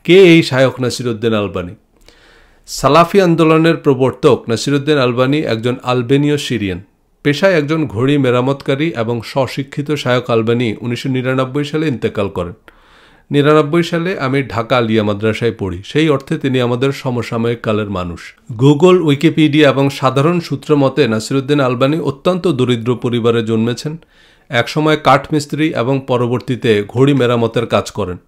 কে এই শায়খ নাসিরউদ্দিন আলবানী? সালাফি আন্দোলনের প্রবর্তক নাসিরউদ্দিন আলবানী একজন আলবেনীয় সিরিয়ান। পেশায় একজন ঘড়ি মেরামতকারী এবং স্বশিক্ষিত শায়খ আলবানী 1999 সালে ইন্তেকাল করেন। 1999 সালে আমি ঢাকা আলিয়া মাদ্রাসায় পড়ি। সেই অর্থে তিনি আমাদের সমসাময়িক কালের মানুষ। গুগল, উইকিপিডিয়া এবং সাধারণ সূত্র মতে নাসিরউদ্দিন আলবানী অত্যন্ত দরিদ্র পরিবারে জন্মেছেন। একসময় কাঠমিস্ত্রি এবং পরবর্তীতে ঘড়ি মেরামতের কাজ করেন।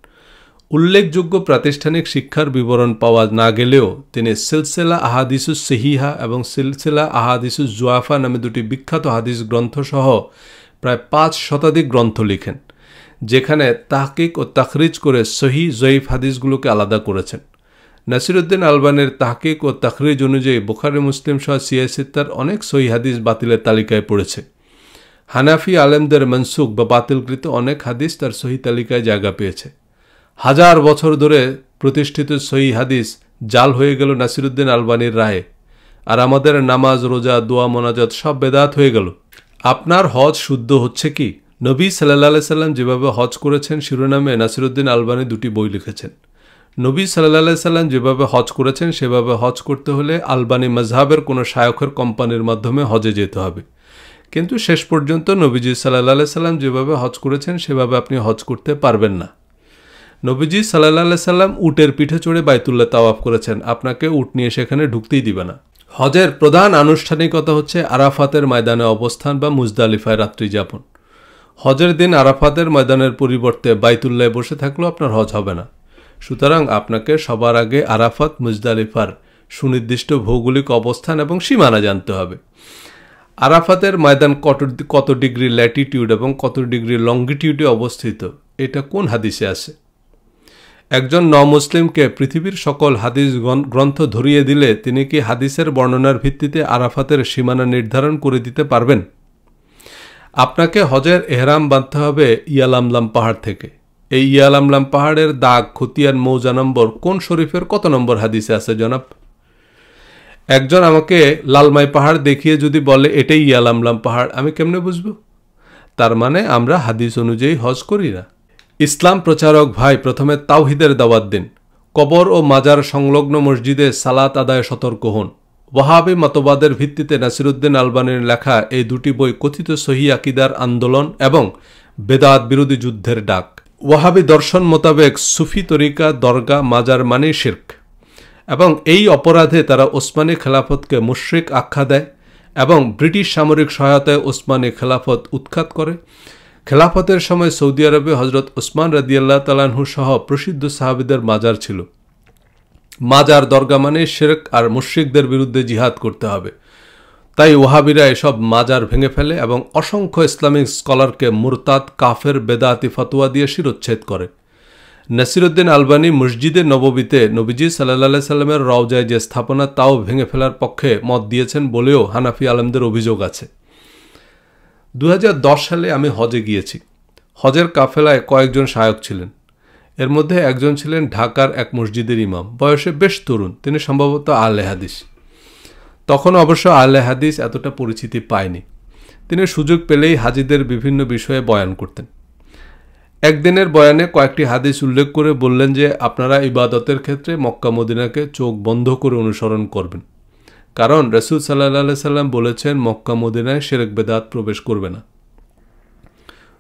উল্লেখযোগ্য প্রাতিষ্ঠানিক শিক্ষার বিবরণ পাওয়া না গেলেও তিনি সিলসিলা আহাদিসুস সহিহা এবং সিলসিলা আহাদিসুস জুয়াফা নামে দুটি বিখ্যাত হাদিস গ্রন্থ সহ প্রায় 5 শতাধিক গ্রন্থ লিখেন, যেখানে তাহকিক ও তাখরিজ করে সহি জয়ীফ হাদিসগুলোকে আলাদা করেছেন। নাসিরউদ্দিন আলবানীর তাহকিক ও তাখরিজ অনুযায়ী বুখারী, মুসলিম সহ সিয়াহ সিত্তার অনেক সহি হাদিস বাতিলের তালিকায় পড়েছে। হানাফি আলেমদের মনসুখ বা বাতিলকৃত অনেক হাদিস তার সহি তালিকায় জায়গা পেয়েছে। 1000 বছর ধরে প্রতিষ্ঠিত সহি হাদিস জাল হয়ে গেল নাসিরউদ্দিন আলবানীর রায়ে, আর আমাদের নামাজ, রোজা, দোয়া, মোনাজাত সব বেদাত হয়ে গেল। আপনার হজ শুদ্ধ হচ্ছে কি? নবী সাল্লাল্লাহু আলাইহি সাল্লাম যেভাবে হজ করেছেন শিরোনামে নাসিরউদ্দিন আলবানী 2টি বই লিখেছেন। নবী সাল্লাল্লাহু আলাইহি সাল্লাম যেভাবে হজ করেছেন সেভাবে হজ করতে হলে আলবানী মাজহাবের কোনো শায়খের কোম্পানির মাধ্যমে হজে যেতে হবে। কিন্তু শেষ পর্যন্ত নবীজি সাল্লাল্লাহু আলাইহি সাল্লাম যেভাবে হজ করেছেন সেভাবে আপনি হজ করতে পারবেন না। নবীজি সাল্লাল্লাহু আলাইহি সাল্লাম উটের পিঠে চড়ে বাইতুল্লাহ তাওয়াফ করেছেন, আপনাকে উট নিয়ে সেখানে ঢুকতেই দিবে না। হজের প্রধান আনুষ্ঠানিকতা হচ্ছে আরাফাতের ময়দানে অবস্থান বা মুজদালিফায় রাত্রি যাপন। হজের দিন আরাফাতের ময়দানের পরিবর্তে বাইতুল্লায় বসে থাকলেও আপনার হজ হবে না। সুতরাং আপনাকে সবার আগে আরাফাত, মুজদালিফার সুনির্দিষ্ট ভৌগোলিক অবস্থান এবং সীমানা জানতে হবে। আরাফাতের ময়দান কত ডিগ্রি ল্যাটিটিউড এবং কত ডিগ্রি লঙ্গিটিউডে অবস্থিত, এটা কোন হাদিসে আছে? একজন মুসলিমকে পৃথিবীর সকল হাদিস গ্রন্থ ধরিয়ে দিলে তিনি কি হাদিসের বর্ণনার ভিত্তিতে আরাফাতের সীমানা নির্ধারণ করে দিতে পারবেন? আপনাকে হজের এহরাম বাঁধতে হবে ইয়ালামলাম পাহাড় থেকে। এই ইয়ালামলাম পাহাড়ের দাগ খতিয়ান মৌজা নম্বর কোন শরীফের কত নম্বর হাদিসে আছে জনাব? একজন আমাকে লালমাই পাহাড় দেখিয়ে যদি বলে এটাই ইয়ালামলাম পাহাড়, আমি কেমনে বুঝবো? তার মানে আমরা হাদিস অনুযায়ী হজ করি না। ইসলাম প্রচারক ভাই, প্রথমে তাওহিদের দাওয়াত দিন। কবর ও মাজার সংলগ্ন মসজিদে সালাত আদায় সতর্ক হন। ওয়াহাবি মতবাদের ভিত্তিতে নাসিরউদ্দিন আলবানীর লেখা এই 2টি বই কথিত সহি আকিদার আন্দোলন এবং বেদাত বিরোধী যুদ্ধের ডাক। ওয়াহাবি দর্শন মোতাবেক সুফি তরিকা, দরগা, মাজার মানে শিরক, এবং এই অপরাধে তারা ওসমানী খেলাফতকে মুশরিক আখ্যা দেয় এবং ব্রিটিশ সামরিক সহায়তায় ওসমানী খেলাফত উৎখাত করে। খেলাফতের সময় সৌদি আরবে হজরত ওসমান রাদিয়াল্লাহু তাআলা আনহু সহ প্রসিদ্ধ সাহাবীদের মাজার ছিল। মাজার, দরগা মানে শিরক আর মুশরিকদের বিরুদ্ধে জিহাদ করতে হবে। তাই ওয়াহাবিরা এসব মাজার ভেঙে ফেলে এবং অসংখ্য ইসলামিক স্কলারকে মুরতাদ, কাফের, বেদাতি ফতোয়া দিয়ে শিরোচ্ছেদ করে। নাসিরউদ্দিন আলবানী মসজিদে নববীতে নবীজি সাল্লাল্লাহু আলাইহি সাল্লামের রওজায় যে স্থাপনা তাও ভেঙে ফেলার পক্ষে মত দিয়েছেন বলেও হানাফি আলেমদের অভিযোগ আছে। 2010 সালে আমি হজে গিয়েছি। হজের কাফেলায় কয়েকজন শায়ক ছিলেন। এর মধ্যে একজন ছিলেন ঢাকার এক মসজিদের ইমাম, বয়সে বেশ তরুণ। তিনি সম্ভবত আহলে হাদিস। তখন অবশ্য আহলে হাদিস এতটা পরিচিতি পায়নি। তিনি সুযোগ পেলেই হাজিদের বিভিন্ন বিষয়ে বয়ান করতেন। একদিনের বয়ানে কয়েকটি হাদিস উল্লেখ করে বললেন যে আপনারা ইবাদতের ক্ষেত্রে মক্কা মদিনাকে চোখ বন্ধ করে অনুসরণ করবেন, কারণ রাসূল সাল্লাল্লাহু আলাইহি সাল্লাম বলেছেন মক্কা মদিনায় শিরক বেদাত প্রবেশ করবে না।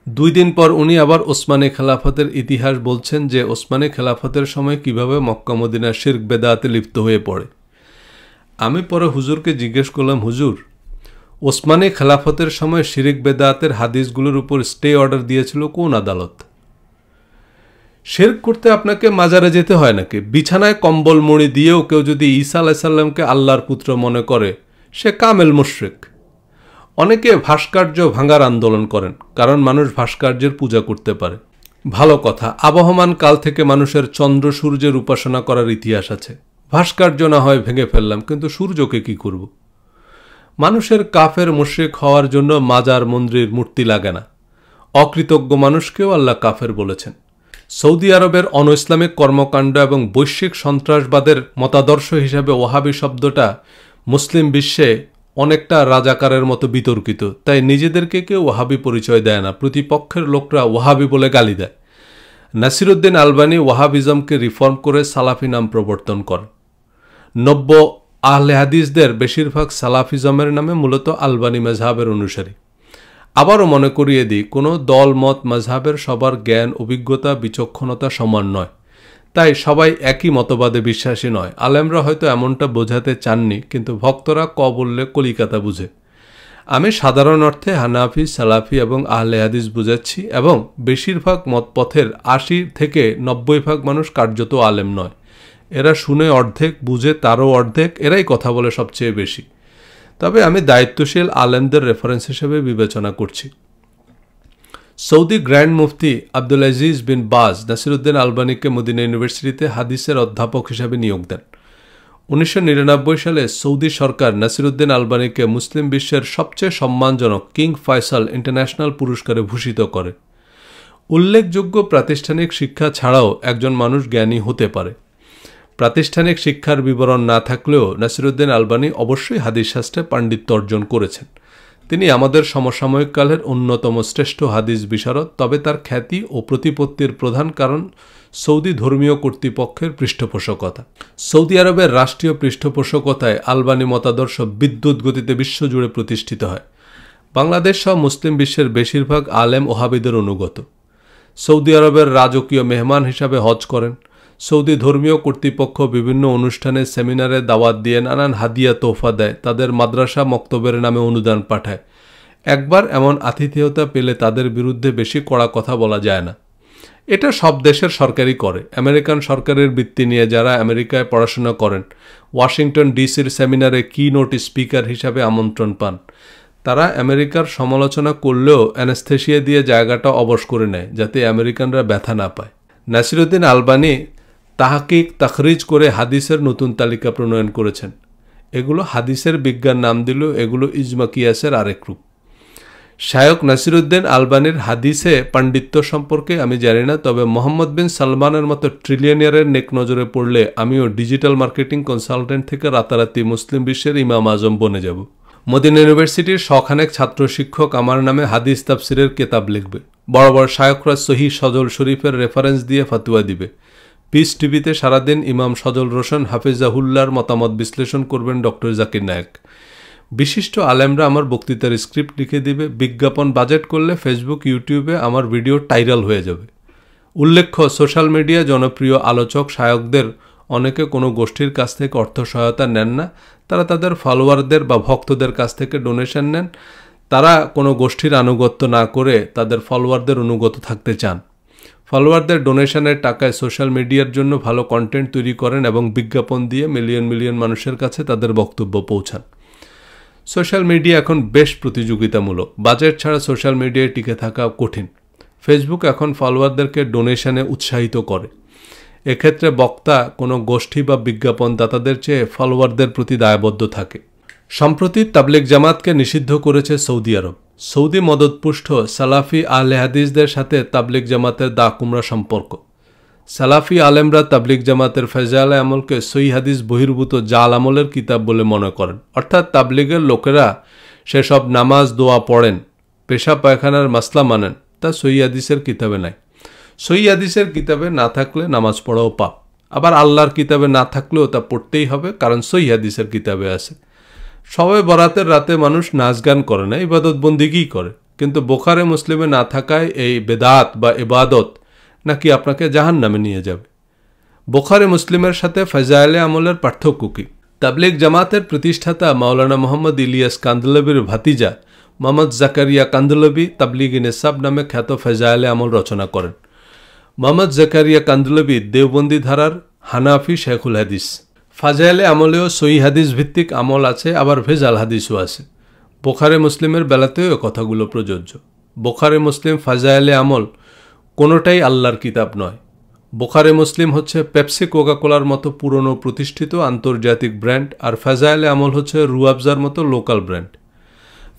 2 দিন পর উনি আবার ওসমানী খেলাফতের ইতিহাস বলছেন যে ওসমানী খেলাফতের সময় কিভাবে মক্কা মদিনা শিরক বেদাতে লিপ্ত হয়ে পড়ে। আমি পরে হুজুরকে জিজ্ঞেস করলাম, হুজুর, ওসমানী খেলাফতের সময় শিরক বেদাতের হাদিসগুলোর উপর স্টে অর্ডার দিয়েছিল কোন আদালত? শিরক করতে আপনাকে মাজারে যেতে হয় নাকি? বিছানায় কম্বল মুড়ি দিয়েও কেউ যদি ঈসা আলাইহিস সালামকে আল্লাহর পুত্র মনে করে সে কামেল মুশরিক। অনেকে ভাস্কর্য ভাঙার আন্দোলন করেন, কারণ মানুষ ভাস্কর্যের পূজা করতে পারে। ভালো কথা, আবহমান কাল থেকে মানুষের চন্দ্র সূর্যের উপাসনা করার ইতিহাস আছে। ভাস্কর্য না হয় ভেঙে ফেললাম, কিন্তু সূর্যকে কি করব? মানুষের কাফের মুশরিক হওয়ার জন্য মাজার, মন্দির, মূর্তি লাগে না। অকৃতজ্ঞ মানুষকেও আল্লাহ কাফের বলেছেন। সৌদি আরবের অনইসলামিক কর্মকাণ্ড এবং বৈশ্বিক সন্ত্রাসবাদের মতাদর্শ হিসাবে ওয়াহাবি শব্দটা মুসলিম বিশ্বে অনেকটা রাজাকারের মতো বিতর্কিত। তাই নিজেদেরকে কেউ ওয়াহাবি পরিচয় দেয় না, প্রতিপক্ষের লোকরা ওয়াহাবি বলে গালি দেয়। নাসিরুদ্দিন আলবানি ওয়াহাবিজমকে রিফর্ম করে সালাফি নাম প্রবর্তন করেন। নব্য আহলে হাদিসদের বেশিরভাগ সালাফিজমের নামে মূলত আলবানি মাজহাবের অনুসারী। আবারও মনে করিয়ে দিই, কোনো দল মত মাজহাবের সবার জ্ঞান অভিজ্ঞতা বিচক্ষণতা সমান নয়, তাই সবাই একই মতবাদে বিশ্বাসী নয়। আলেমরা হয়তো এমনটা বোঝাতে চাননি, কিন্তু ভক্তরা ক বললে কলিকাতা বুঝে। আমি সাধারণ অর্থে হানাফি সালাফি এবং আহলে হাদিস বুঝাচ্ছি, এবং বেশিরভাগ মতপথের ৮০ থেকে ৯০% মানুষ কার্যত আলেম নয়। এরা শুনে অর্ধেক, বুঝে তারও অর্ধেক, এরাই কথা বলে সবচেয়ে বেশি। তবে আমি দায়িত্বশীল আলেমদের রেফারেন্স হিসেবে বিবেচনা করছি। সৌদি গ্র্যান্ড মুফতি আব্দুল আজিজ বিন বাজ নাসিরুদ্দিন আলবানিকে মদিনা ইউনিভার্সিটিতে হাদিসের অধ্যাপক হিসেবে নিয়োগ দেন। ১৯৯৯ সালে সৌদি সরকার নাসিরুদ্দিন আলবানিকে মুসলিম বিশ্বের সবচেয়ে সম্মানজনক কিং ফয়সাল ইন্টারন্যাশনাল পুরস্কারে ভূষিত করে। উল্লেখযোগ্য প্রাতিষ্ঠানিক শিক্ষা ছাড়াও একজন মানুষ জ্ঞানী হতে পারে। প্রাতিষ্ঠানিক শিক্ষার বিবরণ না থাকলেও নাসিরুদ্দিন আলবানি অবশ্যই হাদিস শাস্ত্রে পাণ্ডিত্য অর্জন করেছেন। তিনি আমাদের সমসাময়িক কালের অন্যতম শ্রেষ্ঠ হাদিস বিশারদ। তবে তার খ্যাতি ও প্রতিপত্তির প্রধান কারণ সৌদি ধর্মীয় কর্তৃপক্ষের পৃষ্ঠপোষকতা। সৌদি আরবের রাষ্ট্রীয় পৃষ্ঠপোষকতায় আলবানি মতাদর্শ বিদ্যুৎ গতিতে বিশ্বজুড়ে প্রতিষ্ঠিত হয়। বাংলাদেশ সহ মুসলিম বিশ্বের বেশিরভাগ আলেম ওহাবিদের অনুগত। সৌদি আরবের রাজকীয় মেহমান হিসাবে হজ করেন। সৌদি ধর্মীয় কর্তৃপক্ষ বিভিন্ন অনুষ্ঠানে সেমিনারে দাওয়াত দিয়ে নানান হাদিয়া তোহফা দেয়, তাদের মাদ্রাসা মক্তবের নামে অনুদান পাঠায়। একবার এমন আতিথেয়তা পেলে তাদের বিরুদ্ধে বেশি কড়া কথা বলা যায় না। এটা সব দেশের সরকারই করে। আমেরিকান সরকারের বৃত্তি নিয়ে যারা আমেরিকায় পড়াশোনা করেন, ওয়াশিংটন ডিসির সেমিনারে কি নোট স্পিকার হিসাবে আমন্ত্রণ পান। তারা আমেরিকার সমালোচনা করলেও অ্যানেস্থেশিয়া দিয়ে জায়গাটা অবশ করে নেয়, যাতে আমেরিকানরা ব্যথা না পায়। নাসিরুদ্দিন আলবানি তাহকিক তাখরিজ করে হাদিসের নতুন তালিকা প্রণয়ন করেছেন। এগুলো হাদিসের বিজ্ঞান নাম দিলেও এগুলো ইজমা কিয়াসের আরেক রূপ। শায়খ নাসিরুদ্দিন আলবানির হাদিসে পাণ্ডিত্য সম্পর্কে আমি জানি না, তবে মোহাম্মদ বিন সালমানের মতো ট্রিলিয়নিয়ারের নেক নজরে পড়লে আমিও ডিজিটাল মার্কেটিং কনসালটেন্ট থেকে রাতারাতি মুসলিম বিশ্বের ইমাম আজম বনে যাব। মদিনা ইউনিভার্সিটির শখানেক ছাত্র শিক্ষক আমার নামে হাদিস তাফসিরের কেতাব লিখবে। বড় বড় শায়খরা সহি সজল শরীফের রেফারেন্স দিয়ে ফাতুয়া দিবে। পিস টিভিতে সারাদিন ইমাম সজল রোশন হাফিজাহুল্লার মতামত বিশ্লেষণ করবেন ডক্টর জাকির নায়েক। বিশিষ্ট আলেমরা আমার বক্তৃতার স্ক্রিপ্ট লিখে দিবে। বিজ্ঞাপন বাজেট করলে ফেসবুক ইউটিউবে আমার ভিডিও টাইরাল হয়ে যাবে। উল্লেখ্য, সোশ্যাল মিডিয়া জনপ্রিয় আলোচক শায়কদের অনেকে কোনো গোষ্ঠীর কাছ থেকে অর্থ সহায়তা নেন না, তারা তাদের ফলোয়ারদের বা ভক্তদের কাছ থেকে ডোনেশন নেন। তারা কোনো গোষ্ঠীর আনুগত্য না করে তাদের ফলোয়ারদের অনুগত থাকতে চান। ফলোয়ারদের ডোনেশনের টাকায় সোশ্যাল মিডিয়ার জন্য ভালো কন্টেন্ট তৈরি করেন এবং বিজ্ঞাপন দিয়ে মিলিয়ন মিলিয়ন মানুষের কাছে তাদের বক্তব্য পৌঁছান। সোশ্যাল মিডিয়া এখন বেশ প্রতিযোগিতামূলক। বাজেট ছাড়া সোশ্যাল মিডিয়ায় টিকে থাকা কঠিন। ফেসবুক এখন ফলোয়ারদেরকে ডোনেশনে উৎসাহিত করে। এক্ষেত্রে বক্তা কোনো গোষ্ঠী বা বিজ্ঞাপন দাতাদের চেয়ে ফলোয়ারদের প্রতি দায়বদ্ধ থাকে। সম্প্রতি তাবলিগ জামাতকে নিষিদ্ধ করেছে সৌদি আরব। সৌদি মদতপুষ্ট সালাফি আহলে হাদিসদের সাথে তাবলিগ জামাতের দা কুমড়া সম্পর্ক। সালাফি আলেমরা তাবলিগ জামাতের ফেজালে আমলকে সহি হাদিস বহির্ভূত জাল আমলের কিতাব বলে মনে করেন। অর্থাৎ তাবলিগের লোকেরা সেসব নামাজ দোয়া পড়েন, পেশা পায়খানার মাসলা মানেন, তা সহি হাদিসের কিতাবে নাই। সহি হাদিসের কিতাবে না থাকলে নামাজ পড়াও পাপ। আবার আল্লাহর কিতাবে না থাকলেও তা পড়তেই হবে, কারণ সহি হাদিসের কিতাবে আছে। সবে বরাতের রাতে মানুষ নাচ গান করে না, ইবাদত বন্দিগি করে। কিন্তু বুখারী মুসলিমে না থাকায় এই বেদাত বা ইবাদত নাকি আপনাকে জাহান্নামে নিয়ে যাবে। বুখারী মুসলিমের সাথে ফাজাইলে আমলের পার্থক্য কি? তাবলিগ জামাতের প্রতিষ্ঠাতা মাওলানা মোহাম্মদ ইলিয়াস কান্দলবির ভাতিজা মোহাম্মদ জাকারিয়া কান্দলবি তাবলিগি নিসাব নামে খ্যাত ফাজাইলে আমল রচনা করেন। মোহাম্মদ জাকারিয়া কান্দলবি দেওবন্দি ধারার হানাফি শেখুল হাদিস। ফাজাইলে আমলেও সহি হাদিস ভিত্তিক আমল আছে, আবার ভেজাল হাদিসও আছে। বুখারী মুসলিমের বেলাতেও কথাগুলো প্রযোজ্য। বুখারী মুসলিম ফাজাইলে আমল কোনোটাই আল্লাহর কিতাব নয়। বুখারী মুসলিম হচ্ছে পেপসি কোকাকোলার মতো পুরনো প্রতিষ্ঠিত আন্তর্জাতিক ব্র্যান্ড, আর ফাজাইলে আমল হচ্ছে রুয়াবজার মতো লোকাল ব্র্যান্ড।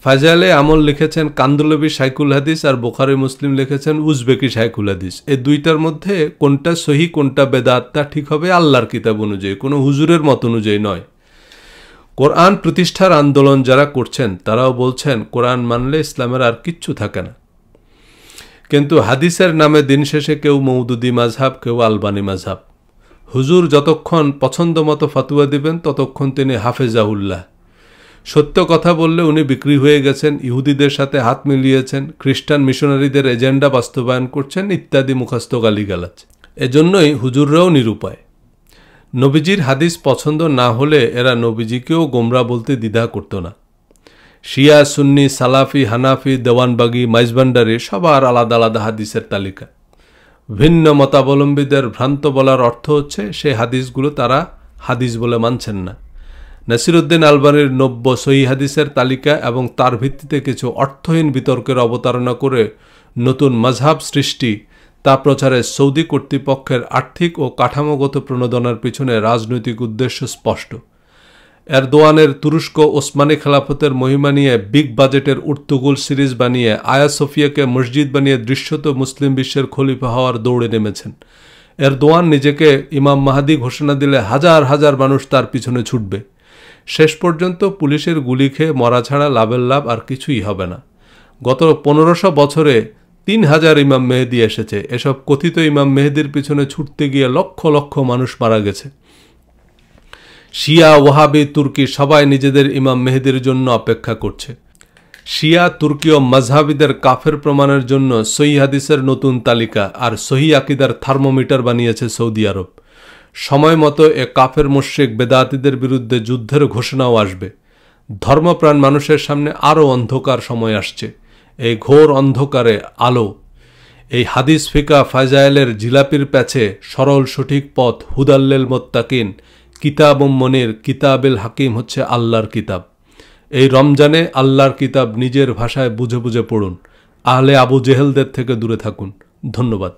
ফাজাইলে আমল লিখেছেন কান্দলবি শাইখুল হাদিস, আর বুখারী মুসলিম লিখেছেন উজবেকি শাইখুল হাদিস। এই দুইটার মধ্যে কোনটা সহি কোনটা বেদাত তা ঠিক হবে আল্লাহর কিতাব অনুযায়ী, কোনো হুজুরের মত অনুযায়ী নয়। কোরআন প্রতিষ্ঠার আন্দোলন যারা করছেন তারাও বলছেন কোরআন মানলে ইসলামের আর কিচ্ছু থাকে না। কিন্তু হাদিসের নামে দিন শেষে কেউ মৌদুদি মাযহাব, কেউ আলবানি মাযহাব। হুজুর যতক্ষণ পছন্দ মতো ফতোয়া দিবেন ততক্ষণ তিনি হাফেজাউল্লাহ। সত্য কথা বললে উনি বিক্রি হয়ে গেছেন, ইহুদিদের সাথে হাত মিলিয়েছেন, খ্রিস্টান মিশনারিদের এজেন্ডা বাস্তবায়ন করছেন ইত্যাদি মুখস্থ গালিগালাজ। এজন্যই হুজুররাও নিরুপায়। নবীজির হাদিস পছন্দ না হলে এরা নবীজিকেও গোমরা বলতে দ্বিধা করত না। শিয়া, সুন্নি, সালাফি, হানাফি, দেওয়ানবাগি, মাইজভান্ডারি সবার আলাদা আলাদা হাদিসের তালিকা। ভিন্ন মতাবলম্বীদের ভ্রান্ত বলার অর্থ হচ্ছে সেই হাদিসগুলো তারা হাদিস বলে মানছেন না। নাসিরউদ্দিন আলবানির 90 সহিহ হাদিসের তালিকা এবং তার ভিত্তিতে কিছু অর্থহীন বিতর্কের অবতারণা করে নতুন মাযহাব সৃষ্টি, তা প্রচারে সৌদি কর্তৃপক্ষের আর্থিক ও কাঠামোগত প্রণোদনার পিছনে রাজনৈতিক উদ্দেশ্য স্পষ্ট। এরদোয়ানের তুরস্ক ওসমানী খেলাফতের মহিমা নিয়ে বিগ বাজেটের উর্তুগুল সিরিজ বানিয়ে আয়া সোফিয়াকে মসজিদ বানিয়ে দৃশ্যত মুসলিম বিশ্বের খলিফা হওয়ার দৌড়ে নেমেছেন। এরদোয়ান নিজেকে ইমাম মাহাদি ঘোষণা দিলে হাজার হাজার মানুষ তার পিছনে ছুটবে। শেষ পর্যন্ত পুলিশের গুলি খেয়ে মরা ছাড়া লাভের লাভ আর কিছুই হবে না। গত 1500 বছরে 3000 ইমাম মেহেদি এসেছে। এসব কথিত ইমাম মেহেদির পিছনে ছুটতে গিয়ে লক্ষ লক্ষ মানুষ মারা গেছে। শিয়া, ওয়াহাবি, তুর্কি সবাই নিজেদের ইমাম মেহেদির জন্য অপেক্ষা করছে। শিয়া, তুর্কি ও মাযহাবিদের কাফের প্রমাণের জন্য সহিহ হাদিসের নতুন তালিকা আর সহিহ আকীদার থার্মোমিটার বানিয়েছে সৌদি আরব। সময় মতো এ কাফের মুশরিক বেদাতীদের বিরুদ্ধে যুদ্ধের ঘোষণাও আসবে। ধর্মপ্রাণ মানুষের সামনে আরও অন্ধকার সময় আসছে। এই ঘোর অন্ধকারে আলো। এই হাদিস ফিকা ফাজায়েলের জিলাপির প্যাচে সরল সঠিক পথ হুদাল্লিল মুত্তাকিন, কিতাবুম মুনির, কিতাবিল হাকিম হচ্ছে আল্লাহর কিতাব। এই রমজানে আল্লাহর কিতাব নিজের ভাষায় বুঝে বুঝে পড়ুন। আহলে আবু জেহেলদের থেকে দূরে থাকুন। ধন্যবাদ।